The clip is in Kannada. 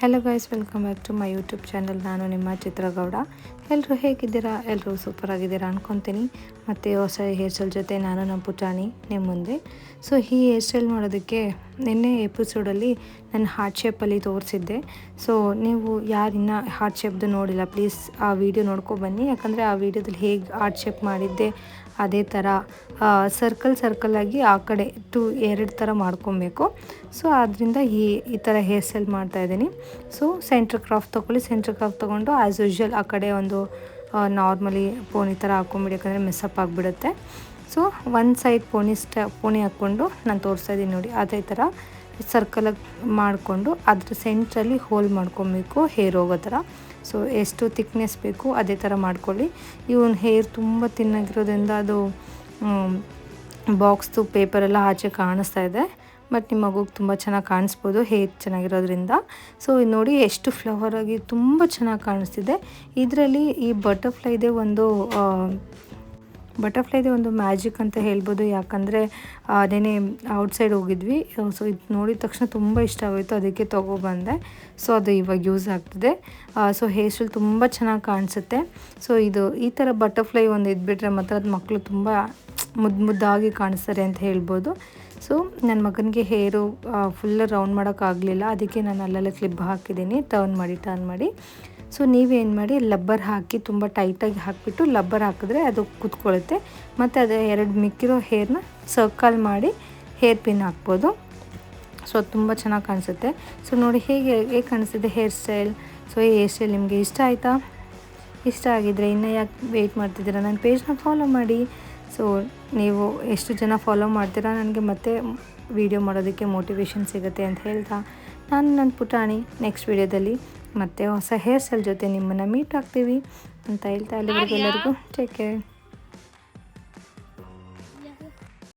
Hello guys, welcome back to my YouTube channel. ನಾನು ನಿಮ್ಮ ಚಿತ್ರಗೌಡ. ಎಲ್ಲರೂ ಹೇಗಿದ್ದೀರಾ? ಎಲ್ಲರೂ ಸೂಪರ್ ಆಗಿದ್ದೀರಾ ಅನ್ಕೊತೀನಿ. ಮತ್ತು ಹೊಸ ಹೇರ್ ಸ್ಟೈಲ್ ಜೊತೆ ನಾನು ನಮ್ಮ ಪುಟಾಣಿ ನಿಮ್ಮ ಮುಂದೆ. ಸೊ ಈ ಹೇರ್ ಸ್ಟೈಲ್ ಮಾಡೋದಕ್ಕೆ ನಿನ್ನೆ ಎಪಿಸೋಡಲ್ಲಿ ನಾನು ಹಾರ್ಟ್ ಶೇಪಲ್ಲಿ ತೋರಿಸಿದ್ದೆ. ಸೊ ನೀವು ಯಾರಿನ್ನ ಹಾರ್ಟ್ ಶೇಪ್ದು ನೋಡಿಲ್ಲ, ಪ್ಲೀಸ್ ಆ ವಿಡಿಯೋ ನೋಡ್ಕೊಬನ್ನಿ. ಯಾಕಂದರೆ ಆ ವಿಡಿಯೋದಲ್ಲಿ ಹೇಗೆ ಹಾರ್ಟ್ ಶೇಪ್ ಮಾಡಿದ್ದೆ ಅದೇ ಥರ ಸರ್ಕಲಾಗಿ ಆ ಕಡೆ ಎರಡು ಥರ ಮಾಡ್ಕೊಬೇಕು. ಸೊ ಅದರಿಂದ ಈ ಥರ ಹೇರ್ ಸ್ಟೈಲ್ ಮಾಡ್ತಾಯಿದ್ದೀನಿ. ಸೊ ಸೆಂಟ್ರ್ ಕ್ರಾಫ್ ತೊಗೊಳ್ಳಿ. ಸೆಂಟ್ರ್ ಕ್ರಾಫ್ ತೊಗೊಂಡು ಆ್ಯಸ್ ಯೂಶ್ವಲ್ ಆ ಕಡೆ ಒಂದು ನಾರ್ಮಲಿ ಪೋನಿ ಥರ ಹಾಕ್ಕೊಂಬಿಡಿ, ಯಾಕಂದರೆ ಮೆಸ್ಸಪ್ ಆಗಿಬಿಡುತ್ತೆ. ಸೊ ಒಂದು ಸೈಡ್ ಪೋನಿ ಹಾಕ್ಕೊಂಡು ನಾನು ತೋರಿಸ್ತಾಯಿದ್ದೀನಿ ನೋಡಿ, ಅದೇ ಥರ ಸರ್ಕಲಾಗಿ ಮಾಡಿಕೊಂಡು ಅದ್ರ ಸೆಂಟ್ರಲ್ಲಿ ಹೋಲ್ ಮಾಡ್ಕೊಬೇಕು ಹೇರ್ ಹೋಗೋ ಥರ. ಸೊ ಎಷ್ಟು ಥಿಕ್ನೆಸ್ ಬೇಕು ಅದೇ ಥರ ಮಾಡ್ಕೊಳ್ಳಿ. ಇವನ್ ಹೇರ್ ತುಂಬ ತಿನ್ನಾಗಿರೋದ್ರಿಂದ ಅದು ಬಾಕ್ಸ್ದು ಪೇಪರೆಲ್ಲ ಆಚೆ ಕಾಣಿಸ್ತಾ ಇದೆ. ಬಟ್ ನಿಮ್ಮ ಮಗುಗೆ ತುಂಬ ಚೆನ್ನಾಗಿ ಕಾಣಿಸ್ಬೋದು ಹೇರ್ ಚೆನ್ನಾಗಿರೋದ್ರಿಂದ. ಸೊ ಇದು ನೋಡಿ ಎಷ್ಟು ಫ್ಲವರಾಗಿ ತುಂಬ ಚೆನ್ನಾಗಿ ಕಾಣಿಸ್ತಿದೆ. ಇದರಲ್ಲಿ ಈ ಬಟರ್ಫ್ಲೈದೇ ಒಂದು ಮ್ಯಾಜಿಕ್ ಅಂತ ಹೇಳ್ಬೋದು. ಯಾಕಂದರೆ ಅದೇನೇ ಔಟ್ಸೈಡ್ ಹೋಗಿದ್ವಿ. ಸೊ ಇದು ನೋಡಿದ ತಕ್ಷಣ ತುಂಬ ಇಷ್ಟ ಆಗೋಯಿತು, ಅದಕ್ಕೆ ತೊಗೊಬಂದೆ. ಸೊ ಅದು ಇವಾಗ ಯೂಸ್ ಆಗ್ತಿದೆ. ಸೊ ಹೇರ್ ಸ್ಟೈಲ್ ತುಂಬ ಚೆನ್ನಾಗಿ ಕಾಣಿಸುತ್ತೆ. ಸೊ ಈ ಥರ ಬಟರ್ಫ್ಲೈ ಒಂದು ಇದ್ಬಿಟ್ರೆ ಮಾತ್ರ ಅದು ಮಕ್ಕಳು ತುಂಬ ಮುದ್ದಾಗಿ ಕಾಣಿಸ್ತಾರೆ ಅಂತ ಹೇಳ್ಬೋದು. ಸೊ ನನ್ನ ಮಗನಿಗೆ ಹೇರು ಫುಲ್ ರೌಂಡ್ ಮಾಡೋಕ್ಕಾಗಲಿಲ್ಲ, ಅದಕ್ಕೆ ನಾನು ಅಲ್ಲೆಲ್ಲ ಕ್ಲಿಪ್ ಹಾಕಿದ್ದೀನಿ ಟರ್ನ್ ಮಾಡಿ. ಸೊ ನೀವೇನು ಮಾಡಿ, ಲಬ್ಬರ್ ಹಾಕಿ ತುಂಬ ಟೈಟಾಗಿ ಹಾಕಿಬಿಟ್ಟು ಲಬ್ಬರ್ ಹಾಕಿದ್ರೆ ಅದು ಕೂತ್ಕೊಳ್ಳುತ್ತೆ. ಮತ್ತು ಅದು ಎರಡು ಮಿಕ್ಕಿರೋ ಹೇರ್ನ ಸರ್ಕಲ್ ಮಾಡಿ ಹೇರ್ ಪಿನ್ ಹಾಕ್ಬೋದು. ಸೊ ಅದು ತುಂಬ ಚೆನ್ನಾಗಿ ಕಾಣಿಸುತ್ತೆ. ಸೊ ನೋಡಿ ಹೇಗೆ ಕಾಣಿಸ್ತಿದೆ ಹೇರ್ ಸ್ಟೈಲ್. ಸೊ ಈ ಹೇರ್ ಸ್ಟೈಲ್ ನಿಮಗೆ ಇಷ್ಟ ಆಯಿತಾ? ಇಷ್ಟ ಆಗಿದ್ದರೆ ಇನ್ನೂ ಯಾಕೆ ವೆಯ್ಟ್ ಮಾಡ್ತಿದ್ದೀರಾ? ನನ್ನ ಪೇಜ್ನ ಫಾಲೋ ಮಾಡಿ. ಸೊ ನೀವು ಎಷ್ಟು ಜನ ಫಾಲೋ ಮಾಡ್ತೀರಾ ನನಗೆ ಮತ್ತೆ ವೀಡಿಯೋ ಮಾಡೋದಕ್ಕೆ ಮೋಟಿವೇಶನ್ ಸಿಗುತ್ತೆ ಅಂತ ಹೇಳ್ತಾ, ನಾನು ನನ್ನ ಪುಟಾಣಿ ನೆಕ್ಸ್ಟ್ ವೀಡಿಯೋದಲ್ಲಿ ಮತ್ತೆ ಹೊಸ ಹೇರ್ ಸ್ಟೈಲ್ ಜೊತೆ ನಿಮ್ಮನ್ನು ಮೀಟ್ ಆಗ್ತೀವಿ ಅಂತ ಹೇಳ್ತಾ, ಎಲ್ಲರಿಗೂ ಟೇಕ್ ಕೇರ್.